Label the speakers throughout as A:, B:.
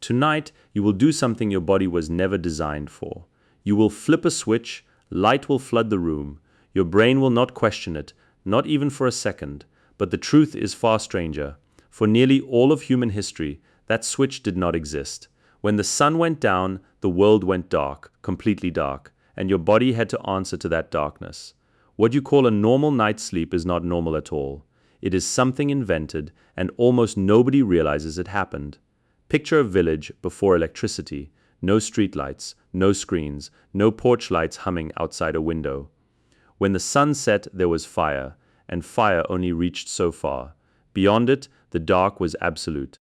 A: Tonight, you will do something your body was never designed for. You will flip a switch, light will flood the room. Your brain will not question it, not even for a second. But the truth is far stranger. For nearly all of human history, that switch did not exist. When the sun went down, the world went dark, completely dark, and your body had to answer to that darkness. What you call a normal night's sleep is not normal at all. It is something invented, and almost nobody realizes it happened. Picture a village before electricity, no streetlights, no screens, no porch lights humming outside a window. When the sun set, there was fire, and fire only reached so far. Beyond it, the dark was absolute.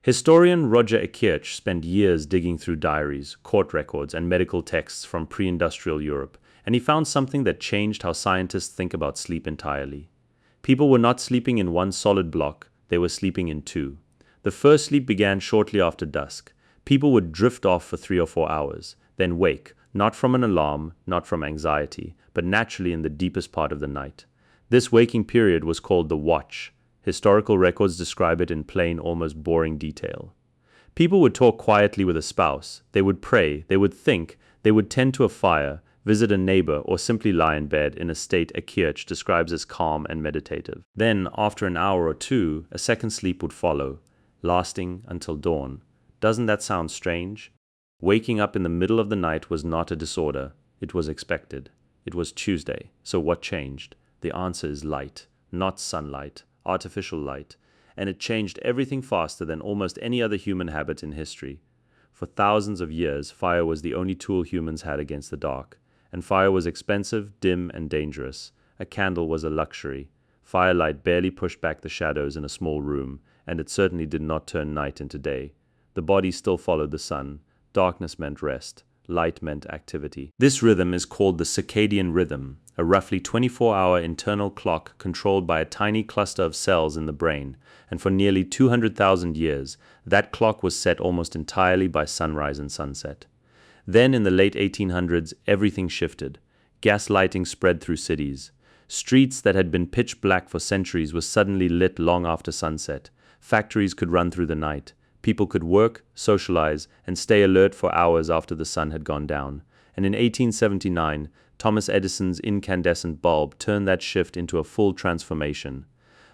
A: Historian Roger Ekirch spent years digging through diaries, court records, and medical texts from pre-industrial Europe, and he found something that changed how scientists think about sleep entirely. People were not sleeping in one solid block, they were sleeping in two. The first sleep began shortly after dusk. People would drift off for 3 or 4 hours, then wake, not from an alarm, not from anxiety, but naturally in the deepest part of the night. This waking period was called the watch. Historical records describe it in plain, almost boring detail. People would talk quietly with a spouse, they would pray, they would think, they would tend to a fire, visit a neighbor, or simply lie in bed in a state Ekirch describes as calm and meditative. Then, after an hour or two, a second sleep would follow, lasting until dawn. Doesn't that sound strange? Waking up in the middle of the night was not a disorder, it was expected. It was Tuesday, so what changed? The answer is light, not sunlight, artificial light, and it changed everything faster than almost any other human habit in history. For thousands of years, fire was the only tool humans had against the dark. And fire was expensive, dim, and dangerous. A candle was a luxury. Firelight barely pushed back the shadows in a small room, and it certainly did not turn night into day. The body still followed the sun. Darkness meant rest. Light meant activity. This rhythm is called the circadian rhythm, a roughly 24-hour internal clock controlled by a tiny cluster of cells in the brain, and for nearly 200,000 years, that clock was set almost entirely by sunrise and sunset. Then in the late 1800s, everything shifted. Gas lighting spread through cities. Streets that had been pitch black for centuries were suddenly lit long after sunset. Factories could run through the night. People could work, socialize, and stay alert for hours after the sun had gone down. And in 1879, Thomas Edison's incandescent bulb turned that shift into a full transformation.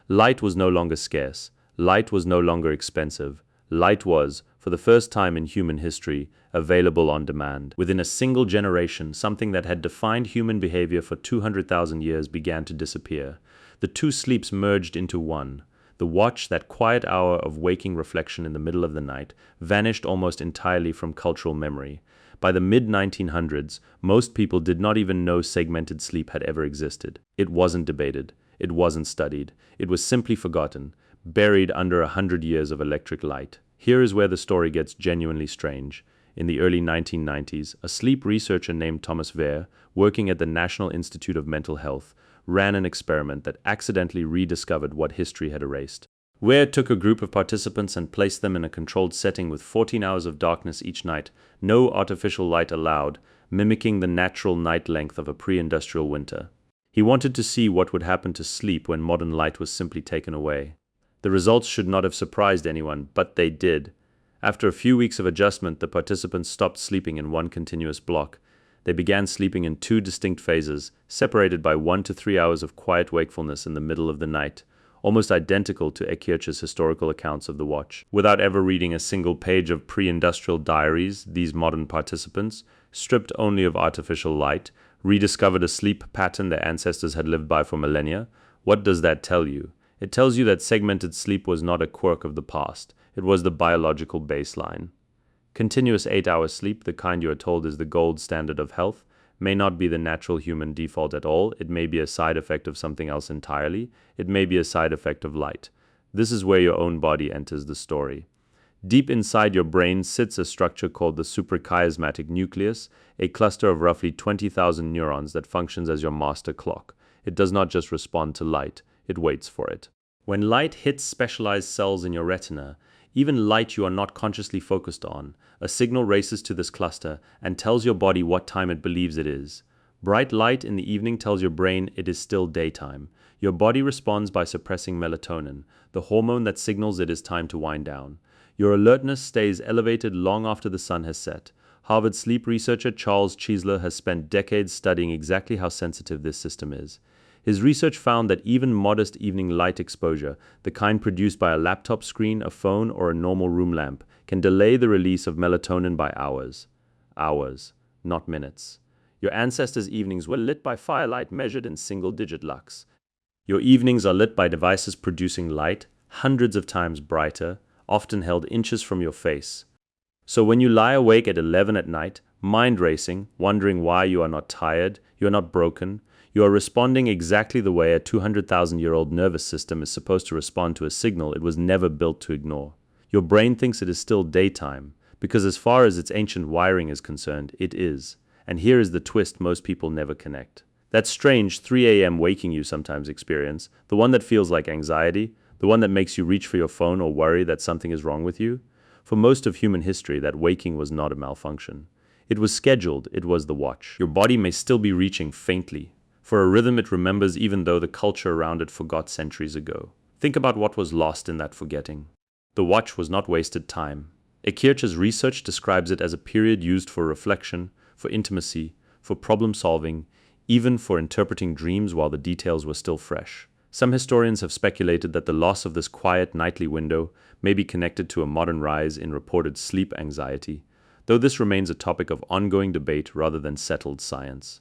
A: Light was no longer scarce. Light was no longer expensive. Light was, for the first time in human history, available on demand. Within a single generation, something that had defined human behavior for 200,000 years began to disappear. The two sleeps merged into one. The watch, that quiet hour of waking reflection in the middle of the night, vanished almost entirely from cultural memory. By the mid-1900s, most people did not even know segmented sleep had ever existed. It wasn't debated. It wasn't studied. It was simply forgotten, buried under 100 years of electric light. Here is where the story gets genuinely strange. In the early 1990s, a sleep researcher named Thomas Wehr, working at the National Institute of Mental Health, ran an experiment that accidentally rediscovered what history had erased. Wehr took a group of participants and placed them in a controlled setting with 14 hours of darkness each night, no artificial light allowed, mimicking the natural night length of a pre-industrial winter. He wanted to see what would happen to sleep when modern light was simply taken away. The results should not have surprised anyone, but they did. After a few weeks of adjustment, the participants stopped sleeping in one continuous block. They began sleeping in two distinct phases, separated by 1 to 3 hours of quiet wakefulness in the middle of the night, almost identical to Ekirch's historical accounts of the watch. Without ever reading a single page of pre-industrial diaries, these modern participants, stripped only of artificial light, rediscovered a sleep pattern their ancestors had lived by for millennia. What does that tell you? It tells you that segmented sleep was not a quirk of the past. It was the biological baseline. Continuous 8-hour sleep, the kind you are told is the gold standard of health, may not be the natural human default at all. It may be a side effect of something else entirely. It may be a side effect of light. This is where your own body enters the story. Deep inside your brain sits a structure called the suprachiasmatic nucleus, a cluster of roughly 20,000 neurons that functions as your master clock. It does not just respond to light, it waits for it. When light hits specialized cells in your retina, even light you are not consciously focused on, a signal races to this cluster and tells your body what time it believes it is. Bright light in the evening tells your brain it is still daytime. Your body responds by suppressing melatonin, the hormone that signals it is time to wind down. Your alertness stays elevated long after the sun has set. Harvard sleep researcher Charles Chisler has spent decades studying exactly how sensitive this system is. His research found that even modest evening light exposure, the kind produced by a laptop screen, a phone, or a normal room lamp, can delay the release of melatonin by hours. Hours, not minutes. Your ancestors' evenings were lit by firelight measured in single-digit lux. Your evenings are lit by devices producing light hundreds of times brighter, often held inches from your face. So when you lie awake at 11 at night, mind racing, wondering why you are not tired, you are not broken, you are responding exactly the way a 200,000-year-old nervous system is supposed to respond to a signal it was never built to ignore. Your brain thinks it is still daytime, because as far as its ancient wiring is concerned, it is. And here is the twist most people never connect. That strange 3 a.m. waking you sometimes experience, the one that feels like anxiety, the one that makes you reach for your phone or worry that something is wrong with you. For most of human history, that waking was not a malfunction. It was scheduled, it was the watch. Your body may still be reaching faintly for a rhythm it remembers even though the culture around it forgot centuries ago. Think about what was lost in that forgetting. The watch was not wasted time. Ekirch's research describes it as a period used for reflection, for intimacy, for problem solving, even for interpreting dreams while the details were still fresh. Some historians have speculated that the loss of this quiet nightly window may be connected to a modern rise in reported sleep anxiety, though this remains a topic of ongoing debate rather than settled science.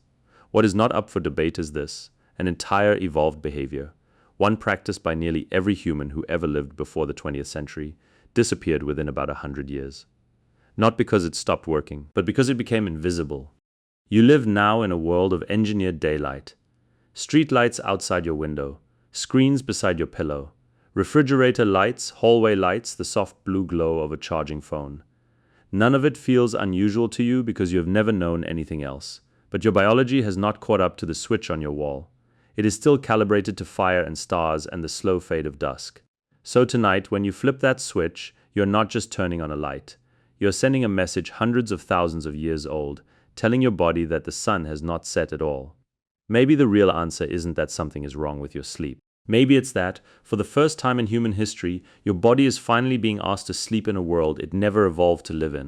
A: What is not up for debate is this: an entire evolved behavior, one practiced by nearly every human who ever lived before the 20th century, disappeared within about 100 years. Not because it stopped working, but because it became invisible. You live now in a world of engineered daylight. Street lights outside your window, screens beside your pillow, refrigerator lights, hallway lights, the soft blue glow of a charging phone. None of it feels unusual to you because you have never known anything else. But your biology has not caught up to the switch on your wall. It is still calibrated to fire and stars and the slow fade of dusk. So tonight, when you flip that switch, you're not just turning on a light. You're sending a message hundreds of thousands of years old, telling your body that the sun has not set at all. Maybe the real answer isn't that something is wrong with your sleep. Maybe it's that, for the first time in human history, your body is finally being asked to sleep in a world it never evolved to live in.